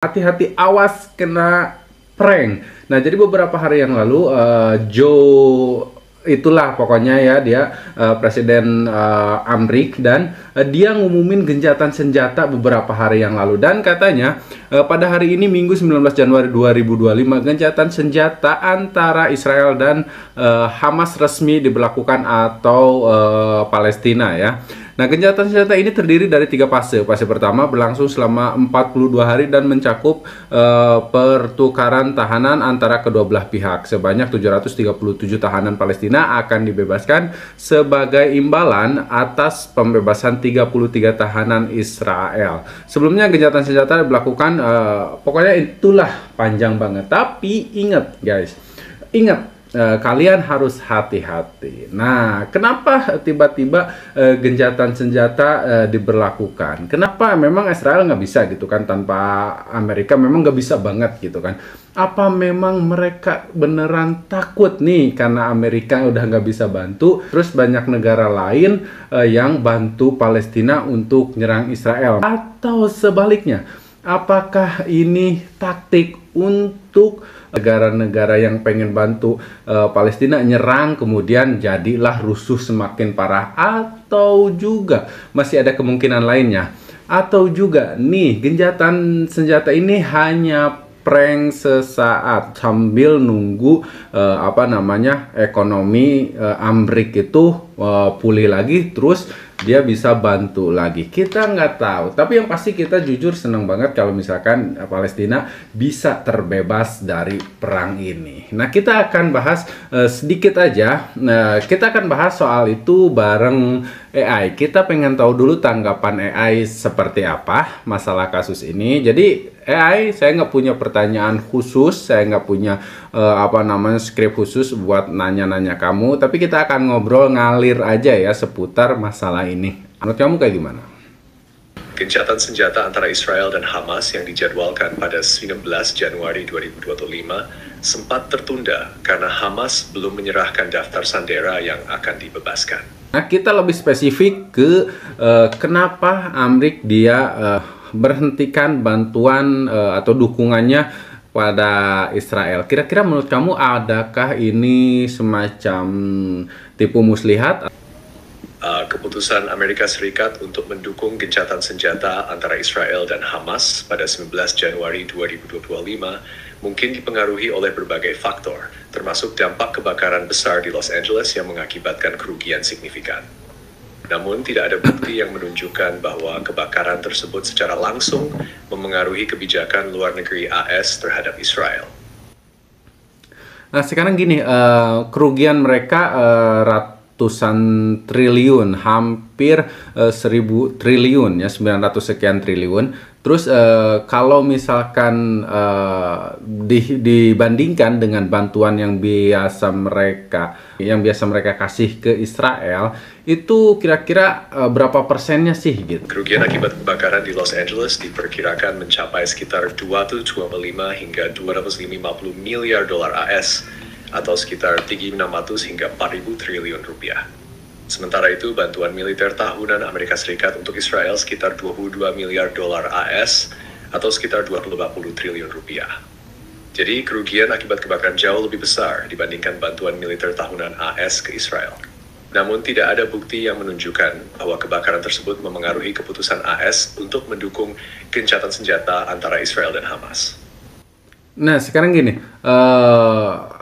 Hati-hati, awas kena prank. Nah, jadi beberapa hari yang lalu Joe itulah pokoknya ya, dia presiden Amrik, dan dia ngumumin gencatan senjata beberapa hari yang lalu, dan katanya pada hari ini Minggu 19 Januari 2025 gencatan senjata antara Israel dan Hamas resmi diberlakukan atau Palestina ya. Nah, gencatan senjata ini terdiri dari 3 fase. Fase pertama berlangsung selama 42 hari dan mencakup pertukaran tahanan antara kedua belah pihak. Sebanyak 737 tahanan Palestina akan dibebaskan sebagai imbalan atas pembebasan 33 tahanan Israel. Sebelumnya gencatan senjata dilakukan, pokoknya itulah panjang banget. Tapi ingat guys, kalian harus hati-hati. Nah, kenapa tiba-tiba gencatan senjata diberlakukan? Kenapa memang Israel nggak bisa gitu kan tanpa Amerika? Memang nggak bisa banget gitu kan? Apa memang mereka beneran takut nih karena Amerika udah nggak bisa bantu, terus banyak negara lain yang bantu Palestina untuk nyerang Israel? Atau sebaliknya, apakah ini taktik untuk negara-negara yang pengen bantu Palestina nyerang, kemudian jadilah rusuh semakin parah? Atau juga masih ada kemungkinan lainnya? Atau juga nih, gencatan senjata ini hanya prank sesaat sambil nunggu ekonomi Amrik itu pulih lagi, terus dia bisa bantu lagi. Kita nggak tahu, tapi yang pasti kita jujur senang banget kalau misalkan Palestina bisa terbebas dari perang ini. Nah, kita akan bahas sedikit aja. Kita akan bahas soal itu bareng AI. Kita pengen tahu dulu tanggapan AI seperti apa masalah kasus ini. Jadi AI, saya nggak punya pertanyaan khusus, saya nggak punya skrip khusus buat nanya-nanya kamu, tapi kita akan ngobrol ngalir aja ya seputar masalah ini. Menurut kamu kayak gimana? Gencatan senjata antara Israel dan Hamas yang dijadwalkan pada 19 Januari 2025 sempat tertunda karena Hamas belum menyerahkan daftar sandera yang akan dibebaskan. Nah, kita lebih spesifik ke kenapa Amrik dia berhentikan bantuan atau dukungannya pada Israel. Kira-kira menurut kamu adakah ini semacam tipu muslihat? Keputusan Amerika Serikat untuk mendukung gencatan senjata antara Israel dan Hamas pada 19 Januari 2025 mungkin dipengaruhi oleh berbagai faktor, termasuk dampak kebakaran besar di Los Angeles yang mengakibatkan kerugian signifikan. Namun, tidak ada bukti yang menunjukkan bahwa kebakaran tersebut secara langsung memengaruhi kebijakan luar negeri AS terhadap Israel. Nah, sekarang gini, kerugian mereka ratusan triliun, hampir 1000 triliun ya, 900 sekian triliun. Terus kalau misalkan dibandingkan dengan bantuan yang biasa mereka kasih ke Israel, itu kira-kira berapa persennya sih gitu? Kerugian akibat kebakaran di Los Angeles diperkirakan mencapai sekitar 225 hingga 250 miliar dolar AS atau sekitar 3.600 hingga 4.000 triliun rupiah. Sementara itu, bantuan militer tahunan Amerika Serikat untuk Israel sekitar 22 miliar dolar AS atau sekitar 280 triliun rupiah. Jadi, kerugian akibat kebakaran jauh lebih besar dibandingkan bantuan militer tahunan AS ke Israel. Namun, tidak ada bukti yang menunjukkan bahwa kebakaran tersebut memengaruhi keputusan AS untuk mendukung gencatan senjata antara Israel dan Hamas. Nah, sekarang gini,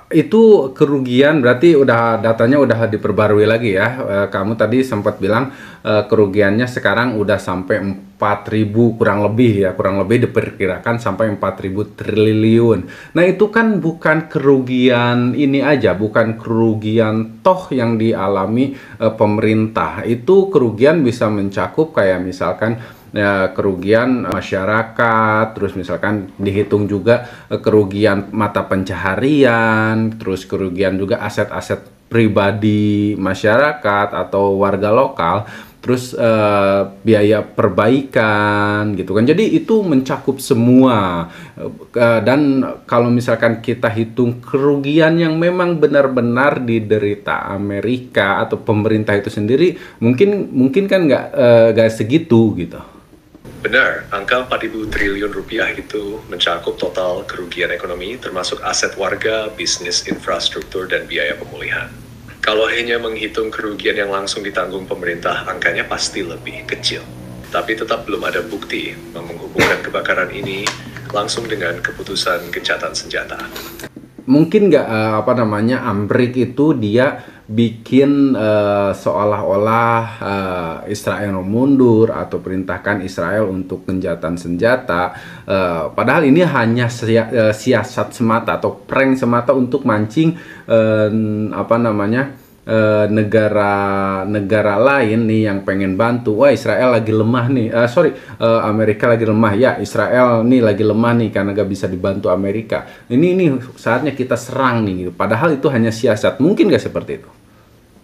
itu kerugian berarti datanya udah diperbarui lagi ya. Kamu tadi sempat bilang kerugiannya sekarang udah sampai 4.000 kurang lebih diperkirakan sampai 4.000 triliun. Nah, itu kan bukan kerugian ini aja, bukan kerugian toh yang dialami pemerintah. Itu kerugian bisa mencakup kayak misalkan kerugian masyarakat, terus misalkan dihitung juga kerugian mata pencaharian, terus kerugian juga aset-aset pribadi masyarakat atau warga lokal, terus biaya perbaikan gitu kan. Jadi itu mencakup semua. Dan kalau misalkan kita hitung kerugian yang memang benar-benar diderita Amerika atau pemerintah itu sendiri, mungkin kan nggak segitu gitu. Benar, angka 4.000 triliun rupiah itu mencakup total kerugian ekonomi termasuk aset warga, bisnis, infrastruktur, dan biaya pemulihan. Kalau hanya menghitung kerugian yang langsung ditanggung pemerintah, angkanya pasti lebih kecil. Tapi tetap belum ada bukti menghubungkan kebakaran ini langsung dengan keputusan gencatan senjata. Mungkin nggak Amrik itu dia bikin seolah-olah Israel mundur atau perintahkan Israel untuk gencatan senjata, padahal ini hanya siasat semata atau prank semata untuk mancing negara lain nih yang pengen bantu. Wah, Israel lagi lemah nih, Amerika lagi lemah ya, Israel nih lagi lemah nih karena gak bisa dibantu Amerika, ini saatnya kita serang nih gitu. Padahal itu hanya siasat. Mungkin gak seperti itu?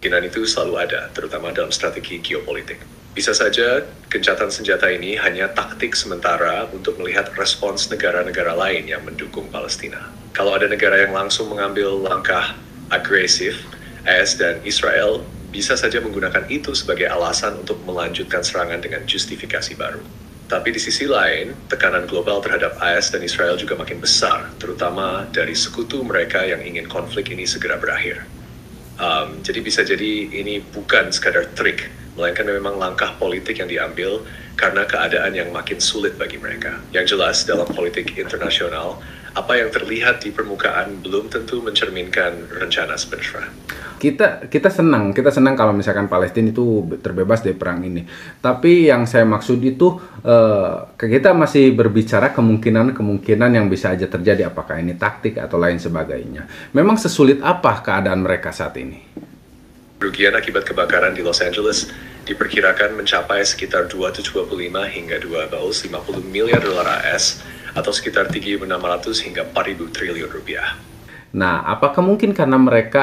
Kemungkinan itu selalu ada, terutama dalam strategi geopolitik. Bisa saja gencatan senjata ini hanya taktik sementara untuk melihat respons negara-negara lain yang mendukung Palestina. Kalau ada negara yang langsung mengambil langkah agresif, AS dan Israel bisa saja menggunakan itu sebagai alasan untuk melanjutkan serangan dengan justifikasi baru. Tapi di sisi lain, tekanan global terhadap AS dan Israel juga makin besar, terutama dari sekutu mereka yang ingin konflik ini segera berakhir. Jadi bisa jadi ini bukan sekadar trik, melainkan memang langkah politik yang diambil karena keadaan yang makin sulit bagi mereka. Yang jelas dalam politik internasional, apa yang terlihat di permukaan belum tentu mencerminkan rencana sebenarnya. Kita senang kalau misalkan Palestina itu terbebas dari perang ini. Tapi yang saya maksud itu kita masih berbicara kemungkinan yang bisa aja terjadi, apakah ini taktik atau lain sebagainya. Memang sesulit apa keadaan mereka saat ini? Kerugian akibat kebakaran di Los Angeles diperkirakan mencapai sekitar 225 hingga 250 miliar dolar AS atau sekitar 3.600 hingga 4.000 triliun rupiah. Nah, apakah mungkin karena mereka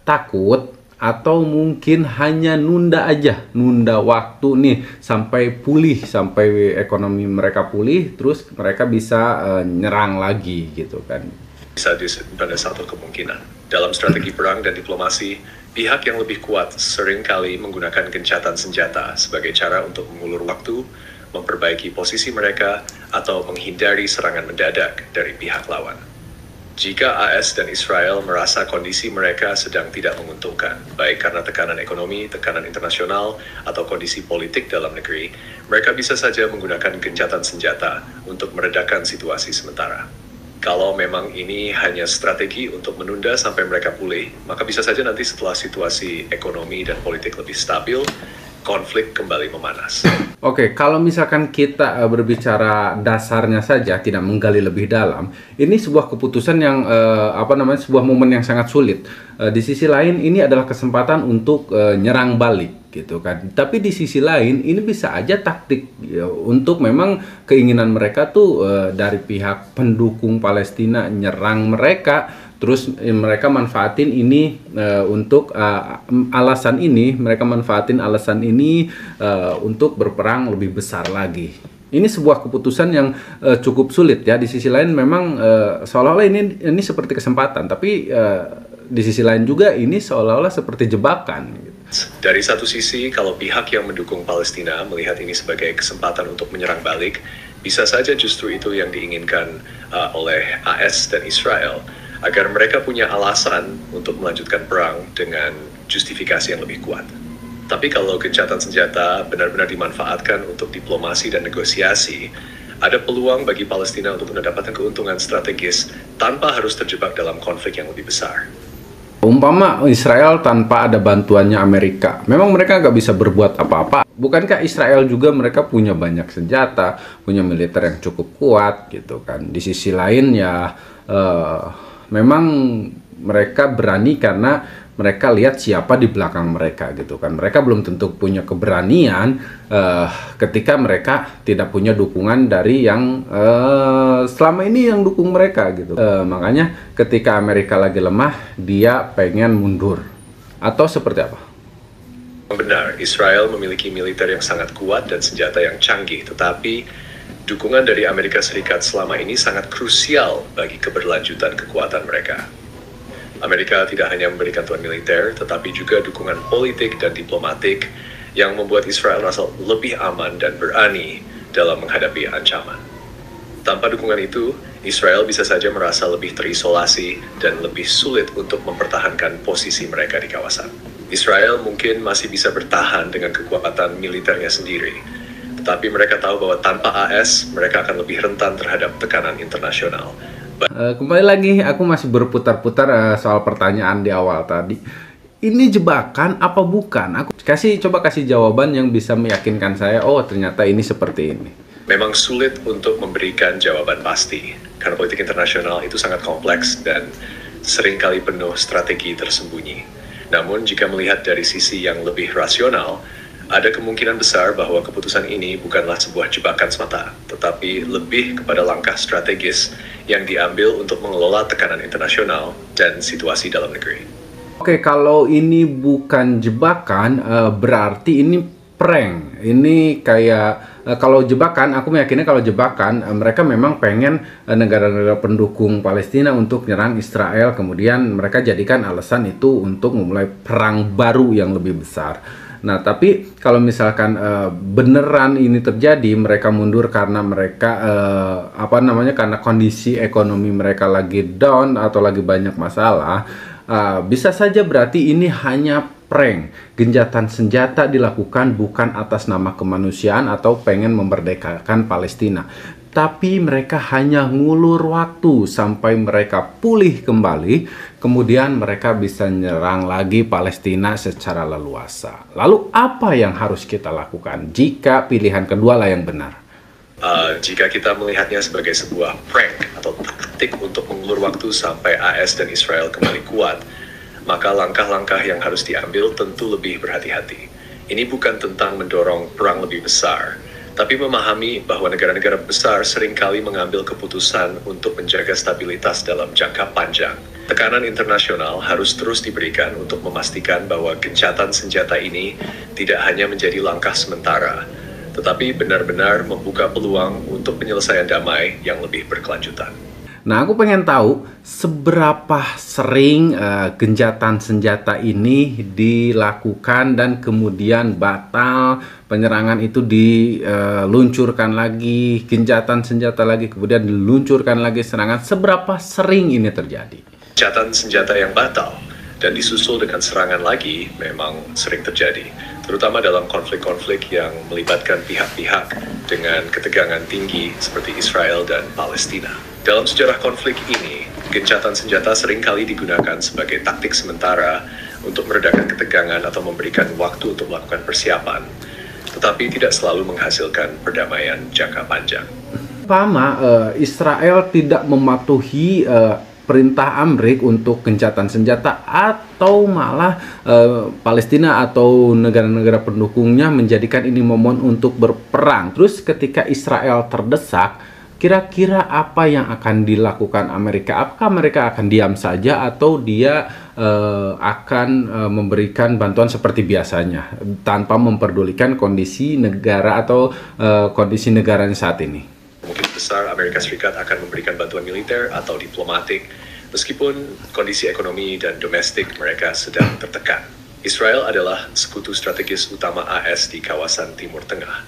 takut atau mungkin hanya nunda waktu nih sampai pulih, sampai ekonomi mereka pulih, terus mereka bisa nyerang lagi gitu kan? Bisa pada satu kemungkinan. Dalam strategi perang dan diplomasi, pihak yang lebih kuat sering kali menggunakan gencatan senjata sebagai cara untuk mengulur waktu, memperbaiki posisi mereka, atau menghindari serangan mendadak dari pihak lawan. Jika AS dan Israel merasa kondisi mereka sedang tidak menguntungkan, baik karena tekanan ekonomi, tekanan internasional, atau kondisi politik dalam negeri, mereka bisa saja menggunakan gencatan senjata untuk meredakan situasi sementara. Kalau memang ini hanya strategi untuk menunda sampai mereka pulih, maka bisa saja nanti setelah situasi ekonomi dan politik lebih stabil, konflik kembali memanas. Oke, kalau misalkan kita berbicara dasarnya saja, tidak menggali lebih dalam, ini sebuah keputusan yang sebuah momen yang sangat sulit. Di sisi lain, ini adalah kesempatan untuk nyerang balik, gitu kan. Tapi di sisi lain, ini bisa aja taktik ya, untuk memang keinginan mereka tuh dari pihak pendukung Palestina nyerang mereka. Terus mereka manfaatin ini untuk alasan ini untuk berperang lebih besar lagi. Ini sebuah keputusan yang cukup sulit ya. Di sisi lain memang seolah-olah ini seperti kesempatan, tapi di sisi lain juga ini seolah-olah seperti jebakan. Dari satu sisi, kalau pihak yang mendukung Palestina melihat ini sebagai kesempatan untuk menyerang balik, bisa saja justru itu yang diinginkan oleh AS dan Israel, agar mereka punya alasan untuk melanjutkan perang dengan justifikasi yang lebih kuat. Tapi kalau gencatan senjata benar-benar dimanfaatkan untuk diplomasi dan negosiasi, ada peluang bagi Palestina untuk mendapatkan keuntungan strategis tanpa harus terjebak dalam konflik yang lebih besar. Umpama Israel tanpa ada bantuannya Amerika, memang mereka nggak bisa berbuat apa-apa. Bukankah Israel juga mereka punya banyak senjata, punya militer yang cukup kuat gitu kan. Di sisi lain ya memang mereka berani karena mereka lihat siapa di belakang mereka gitu kan. Mereka belum tentu punya keberanian ketika mereka tidak punya dukungan dari yang selama ini yang dukung mereka gitu. Makanya ketika Amerika lagi lemah, dia pengen mundur. Atau seperti apa? Benar, Israel memiliki militer yang sangat kuat dan senjata yang canggih, tetapi dukungan dari Amerika Serikat selama ini sangat krusial bagi keberlanjutan kekuatan mereka. Amerika tidak hanya memberikan bantuan militer, tetapi juga dukungan politik dan diplomatik yang membuat Israel rasa lebih aman dan berani dalam menghadapi ancaman. Tanpa dukungan itu, Israel bisa saja merasa lebih terisolasi dan lebih sulit untuk mempertahankan posisi mereka di kawasan. Israel mungkin masih bisa bertahan dengan kekuatan militernya sendiri, tetapi mereka tahu bahwa tanpa AS, mereka akan lebih rentan terhadap tekanan internasional. Kembali lagi, aku masih berputar-putar soal pertanyaan di awal tadi. Ini jebakan apa bukan? Aku coba kasih jawaban yang bisa meyakinkan saya, oh ternyata ini seperti ini. Memang sulit untuk memberikan jawaban pasti, karena politik internasional itu sangat kompleks dan seringkali penuh strategi tersembunyi. Namun jika melihat dari sisi yang lebih rasional, ada kemungkinan besar bahwa keputusan ini bukanlah sebuah jebakan semata, tetapi lebih kepada langkah strategis yang diambil untuk mengelola tekanan internasional dan situasi dalam negeri. Oke, kalau ini bukan jebakan, berarti ini prank. Ini kayak kalau jebakan, aku meyakini kalau jebakan mereka memang pengen negara-negara pendukung Palestina untuk nyerang Israel, kemudian mereka jadikan alasan itu untuk memulai perang baru yang lebih besar. Nah, tapi kalau misalkan beneran ini terjadi, mereka mundur karena mereka karena kondisi ekonomi mereka lagi down atau lagi banyak masalah, bisa saja berarti ini hanya prank. Genjatan senjata dilakukan bukan atas nama kemanusiaan atau pengen memerdekakan Palestina, tapi mereka hanya ngulur waktu sampai mereka pulih kembali, kemudian mereka bisa nyerang lagi Palestina secara leluasa. Lalu apa yang harus kita lakukan jika pilihan kedua lah yang benar? Jika kita melihatnya sebagai sebuah prank atau taktik untuk mengulur waktu sampai AS dan Israel kembali kuat, maka langkah-langkah yang harus diambil tentu lebih berhati-hati. Ini bukan tentang mendorong perang lebih besar, tapi memahami bahwa negara-negara besar seringkali mengambil keputusan untuk menjaga stabilitas dalam jangka panjang. Tekanan internasional harus terus diberikan untuk memastikan bahwa gencatan senjata ini tidak hanya menjadi langkah sementara, tetapi benar-benar membuka peluang untuk penyelesaian damai yang lebih berkelanjutan. Nah, aku pengen tahu seberapa sering gencatan senjata ini dilakukan dan kemudian batal, penyerangan itu diluncurkan lagi, gencatan senjata lagi, kemudian diluncurkan lagi serangan. Seberapa sering ini terjadi? Gencatan senjata yang batal dan disusul dengan serangan lagi memang sering terjadi, terutama dalam konflik-konflik yang melibatkan pihak-pihak dengan ketegangan tinggi seperti Israel dan Palestina. Dalam sejarah konflik ini, gencatan senjata seringkali digunakan sebagai taktik sementara untuk meredakan ketegangan atau memberikan waktu untuk melakukan persiapan, tetapi tidak selalu menghasilkan perdamaian jangka panjang. Israel tidak mematuhi perintah Amrik untuk gencatan senjata, atau malah Palestina atau negara-negara pendukungnya menjadikan ini momen untuk berperang. Terus ketika Israel terdesak, kira-kira apa yang akan dilakukan Amerika? Apakah mereka akan diam saja atau dia akan memberikan bantuan seperti biasanya tanpa memperdulikan kondisi negara atau kondisi negaranya saat ini? Mungkin besar Amerika Serikat akan memberikan bantuan militer atau diplomatik, meskipun kondisi ekonomi dan domestik mereka sedang tertekan. Israel adalah sekutu strategis utama AS di kawasan Timur Tengah,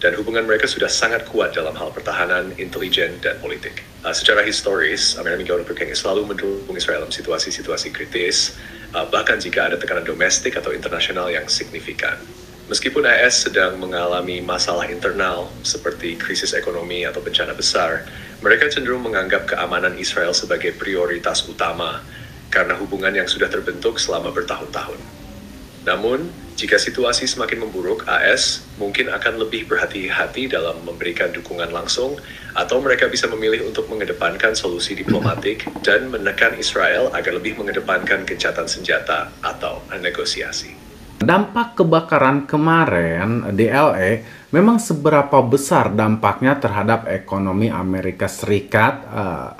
dan hubungan mereka sudah sangat kuat dalam hal pertahanan, intelijen, dan politik. Secara historis, Amerika selalu mendukung Israel dalam situasi-situasi kritis, bahkan jika ada tekanan domestik atau internasional yang signifikan. Meskipun AS sedang mengalami masalah internal seperti krisis ekonomi atau bencana besar, mereka cenderung menganggap keamanan Israel sebagai prioritas utama karena hubungan yang sudah terbentuk selama bertahun-tahun. Namun, jika situasi semakin memburuk, AS mungkin akan lebih berhati-hati dalam memberikan dukungan langsung, atau mereka bisa memilih untuk mengedepankan solusi diplomatik dan menekan Israel agar lebih mengedepankan gencatan senjata atau negosiasi. Dampak kebakaran kemarin di LA memang seberapa besar dampaknya terhadap ekonomi Amerika Serikat,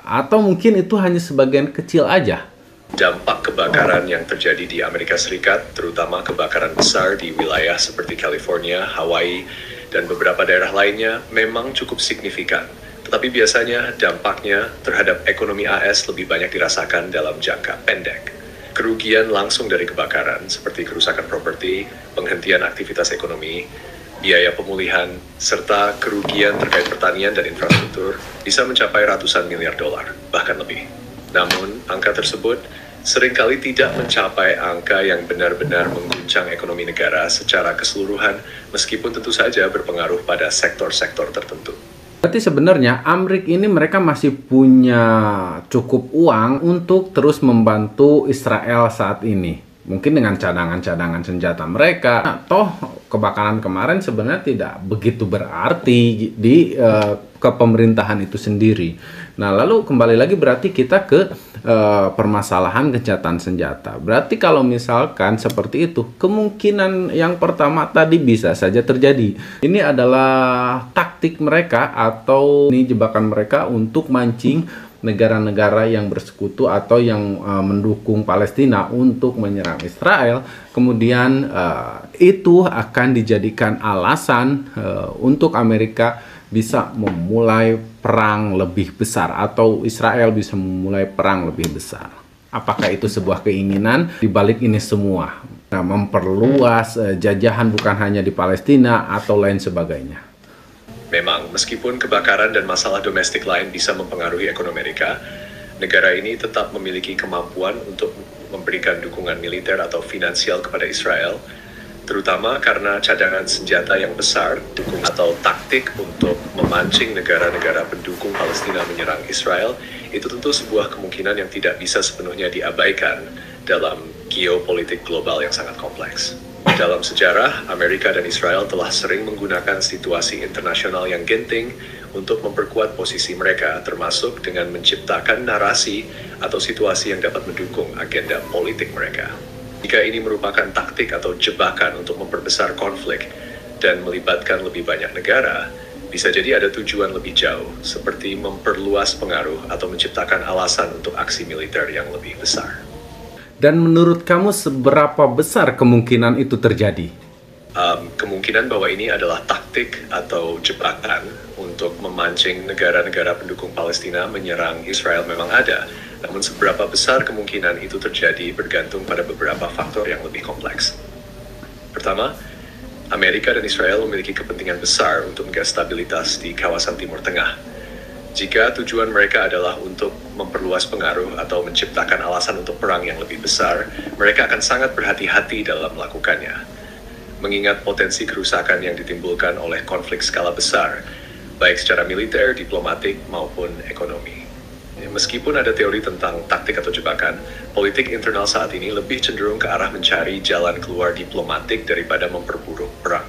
atau mungkin itu hanya sebagian kecil aja? Dampak kebakaran yang terjadi di Amerika Serikat, terutama kebakaran besar di wilayah seperti California, Hawaii, dan beberapa daerah lainnya memang cukup signifikan. Tetapi biasanya dampaknya terhadap ekonomi AS lebih banyak dirasakan dalam jangka pendek. Kerugian langsung dari kebakaran seperti kerusakan properti, penghentian aktivitas ekonomi, Biaya pemulihan serta kerugian terkait pertanian dan infrastruktur bisa mencapai ratusan miliar dolar, bahkan lebih. Namun, angka tersebut seringkali tidak mencapai angka yang benar-benar mengguncang ekonomi negara secara keseluruhan, meskipun tentu saja berpengaruh pada sektor-sektor tertentu. Berarti sebenarnya Amrik ini mereka masih punya cukup uang untuk terus membantu Israel saat ini. Mungkin dengan cadangan-cadangan senjata mereka. Nah, toh kebakaran kemarin sebenarnya tidak begitu berarti di kepemerintahan itu sendiri. Nah, lalu kembali lagi berarti kita ke permasalahan gencatan senjata. Berarti kalau misalkan seperti itu, kemungkinan yang pertama tadi bisa saja terjadi. Ini adalah taktik mereka atau ini jebakan mereka untuk mancing negara-negara yang bersekutu atau yang mendukung Palestina untuk menyerang Israel. Kemudian itu akan dijadikan alasan untuk Amerika bisa memulai perang lebih besar atau Israel bisa memulai perang lebih besar. Apakah itu sebuah keinginan di balik ini semua? Nah, memperluas jajahan bukan hanya di Palestina atau lain sebagainya. Memang, meskipun kebakaran dan masalah domestik lain bisa mempengaruhi ekonomi Amerika, negara ini tetap memiliki kemampuan untuk memberikan dukungan militer atau finansial kepada Israel, terutama karena cadangan senjata yang besar, dukung atau taktik untuk memancing negara-negara pendukung Palestina menyerang Israel, itu tentu sebuah kemungkinan yang tidak bisa sepenuhnya diabaikan dalam geopolitik global yang sangat kompleks. Dalam sejarah, Amerika dan Israel telah sering menggunakan situasi internasional yang genting untuk memperkuat posisi mereka, termasuk dengan menciptakan narasi atau situasi yang dapat mendukung agenda politik mereka. Jika ini merupakan taktik atau jebakan untuk memperbesar konflik dan melibatkan lebih banyak negara, bisa jadi ada tujuan lebih jauh, seperti memperluas pengaruh atau menciptakan alasan untuk aksi militer yang lebih besar. Dan menurut kamu seberapa besar kemungkinan itu terjadi? Kemungkinan bahwa ini adalah taktik atau jebakan untuk memancing negara-negara pendukung Palestina menyerang Israel memang ada. Namun seberapa besar kemungkinan itu terjadi bergantung pada beberapa faktor yang lebih kompleks. Pertama, Amerika dan Israel memiliki kepentingan besar untuk menjaga stabilitas di kawasan Timur Tengah. Jika tujuan mereka adalah untuk memperluas pengaruh atau menciptakan alasan untuk perang yang lebih besar, mereka akan sangat berhati-hati dalam melakukannya. Mengingat potensi kerusakan yang ditimbulkan oleh konflik skala besar, baik secara militer, diplomatik, maupun ekonomi. Meskipun ada teori tentang taktik atau jebakan, politik internal saat ini lebih cenderung ke arah mencari jalan keluar diplomatik daripada memperburuk perang.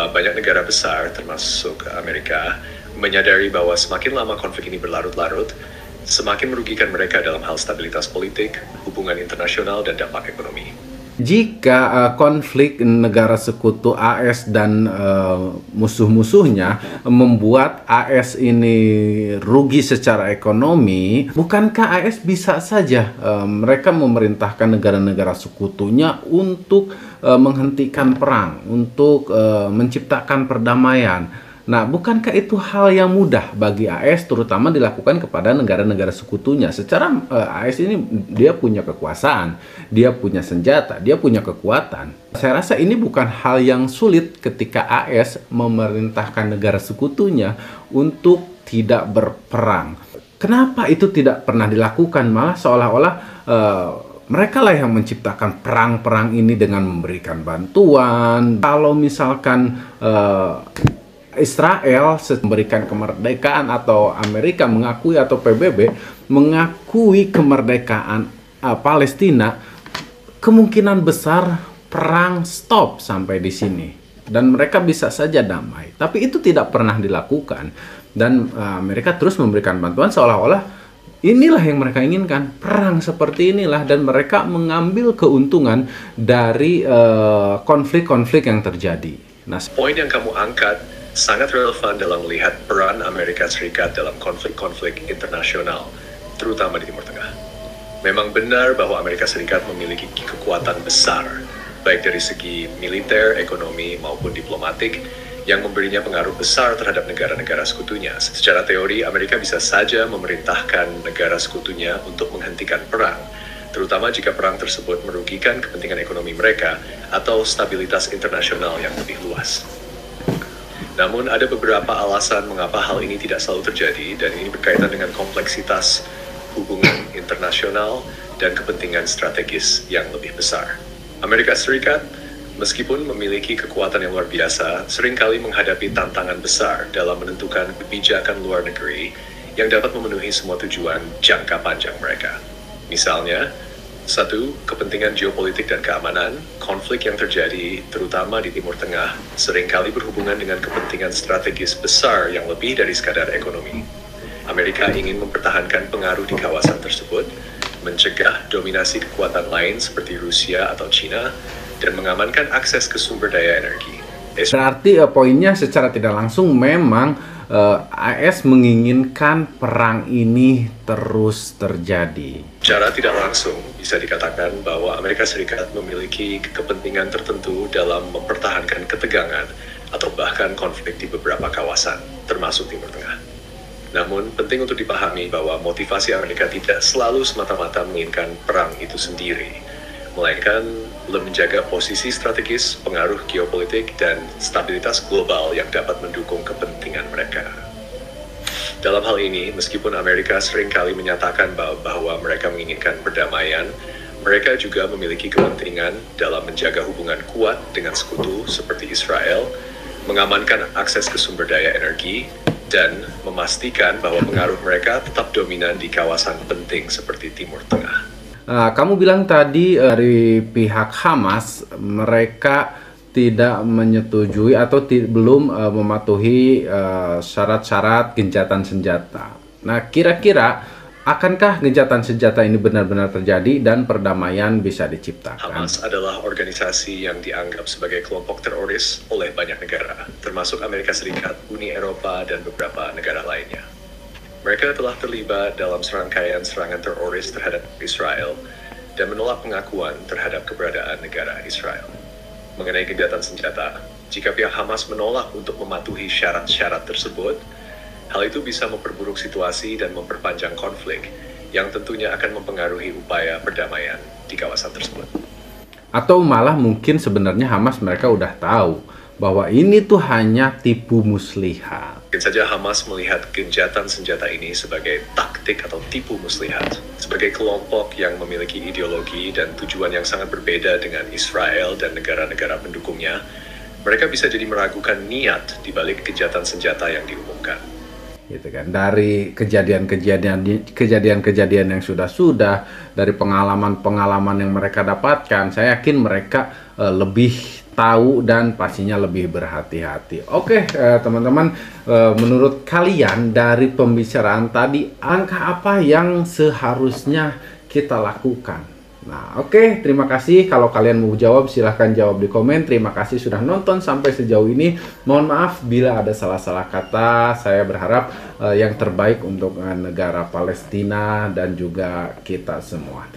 Banyak negara besar, termasuk Amerika, menyadari bahwa semakin lama konflik ini berlarut-larut, semakin merugikan mereka dalam hal stabilitas politik, hubungan internasional, dan dampak ekonomi. Jika konflik negara sekutu AS dan musuh-musuhnya membuat AS ini rugi secara ekonomi, bukankah AS bisa saja mereka memerintahkan negara-negara sekutunya untuk menghentikan perang, untuk menciptakan perdamaian? Nah, bukankah itu hal yang mudah bagi AS, terutama dilakukan kepada negara-negara sekutunya? Secara AS ini dia punya kekuasaan, dia punya senjata, dia punya kekuatan. Saya rasa ini bukan hal yang sulit ketika AS memerintahkan negara sekutunya untuk tidak berperang. Kenapa itu tidak pernah dilakukan? Malah seolah-olah mereka lah yang menciptakan perang-perang ini dengan memberikan bantuan. Kalau misalkan Israel memberikan kemerdekaan atau Amerika mengakui atau PBB mengakui kemerdekaan Palestina, kemungkinan besar perang stop sampai di sini dan mereka bisa saja damai. Tapi itu tidak pernah dilakukan dan Amerika terus memberikan bantuan seolah-olah inilah yang mereka inginkan, perang seperti inilah, dan mereka mengambil keuntungan dari konflik-konflik yang terjadi. Nah, poin yang kamu angkat sangat relevan dalam melihat peran Amerika Serikat dalam konflik-konflik internasional, terutama di Timur Tengah. Memang benar bahwa Amerika Serikat memiliki kekuatan besar, baik dari segi militer, ekonomi, maupun diplomatik, yang memberinya pengaruh besar terhadap negara-negara sekutunya. Secara teori, Amerika bisa saja memerintahkan negara sekutunya untuk menghentikan perang, terutama jika perang tersebut merugikan kepentingan ekonomi mereka atau stabilitas internasional yang lebih luas. Namun ada beberapa alasan mengapa hal ini tidak selalu terjadi, dan ini berkaitan dengan kompleksitas hubungan internasional dan kepentingan strategis yang lebih besar. Amerika Serikat, meskipun memiliki kekuatan yang luar biasa, seringkali menghadapi tantangan besar dalam menentukan kebijakan luar negeri yang dapat memenuhi semua tujuan jangka panjang mereka. Misalnya, satu, kepentingan geopolitik dan keamanan. Konflik yang terjadi, terutama di Timur Tengah, seringkali berhubungan dengan kepentingan strategis besar yang lebih dari sekadar ekonomi. Amerika ingin mempertahankan pengaruh di kawasan tersebut, mencegah dominasi kekuatan lain seperti Rusia atau China, dan mengamankan akses ke sumber daya energi. Berarti poinnya secara tidak langsung memang AS menginginkan perang ini terus terjadi. Secara tidak langsung bisa dikatakan bahwa Amerika Serikat memiliki kepentingan tertentu dalam mempertahankan ketegangan atau bahkan konflik di beberapa kawasan, termasuk Timur Tengah. Namun penting untuk dipahami bahwa motivasi Amerika tidak selalu semata-mata menginginkan perang itu sendiri, melainkan menjaga posisi strategis, pengaruh geopolitik, dan stabilitas global yang dapat mendukung kepentingan mereka. Dalam hal ini, meskipun Amerika seringkali menyatakan bahwa mereka menginginkan perdamaian, mereka juga memiliki kepentingan dalam menjaga hubungan kuat dengan sekutu seperti Israel, mengamankan akses ke sumber daya energi, dan memastikan bahwa pengaruh mereka tetap dominan di kawasan penting seperti Timur Tengah. Kamu bilang tadi dari pihak Hamas mereka tidak menyetujui atau belum mematuhi syarat-syarat gencatan senjata. Nah, kira-kira akankah gencatan senjata ini benar-benar terjadi dan perdamaian bisa diciptakan? Hamas adalah organisasi yang dianggap sebagai kelompok teroris oleh banyak negara, termasuk Amerika Serikat, Uni Eropa, dan beberapa negara lainnya. Mereka telah terlibat dalam serangkaian serangan teroris terhadap Israel dan menolak pengakuan terhadap keberadaan negara Israel. Mengenai gencatan senjata, jika pihak Hamas menolak untuk mematuhi syarat-syarat tersebut, hal itu bisa memperburuk situasi dan memperpanjang konflik yang tentunya akan mempengaruhi upaya perdamaian di kawasan tersebut. Atau malah mungkin sebenarnya Hamas mereka udah tahu bahwa ini tuh hanya tipu muslihat. Mungkin saja Hamas melihat gencatan senjata ini sebagai taktik atau tipu muslihat, sebagai kelompok yang memiliki ideologi dan tujuan yang sangat berbeda dengan Israel dan negara-negara pendukungnya. Mereka bisa jadi meragukan niat di balik gencatan senjata yang diumumkan. Gitu kan, dari kejadian-kejadian yang sudah dari pengalaman-pengalaman yang mereka dapatkan, saya yakin mereka lebih tahu dan pastinya lebih berhati-hati. Oke, teman-teman, menurut kalian dari pembicaraan tadi, angka apa yang seharusnya kita lakukan? Nah, oke, terima kasih. Kalau kalian mau jawab, silahkan jawab di komen. Terima kasih sudah nonton sampai sejauh ini. Mohon maaf bila ada salah-salah kata. Saya berharap yang terbaik untuk negara Palestina dan juga kita semua.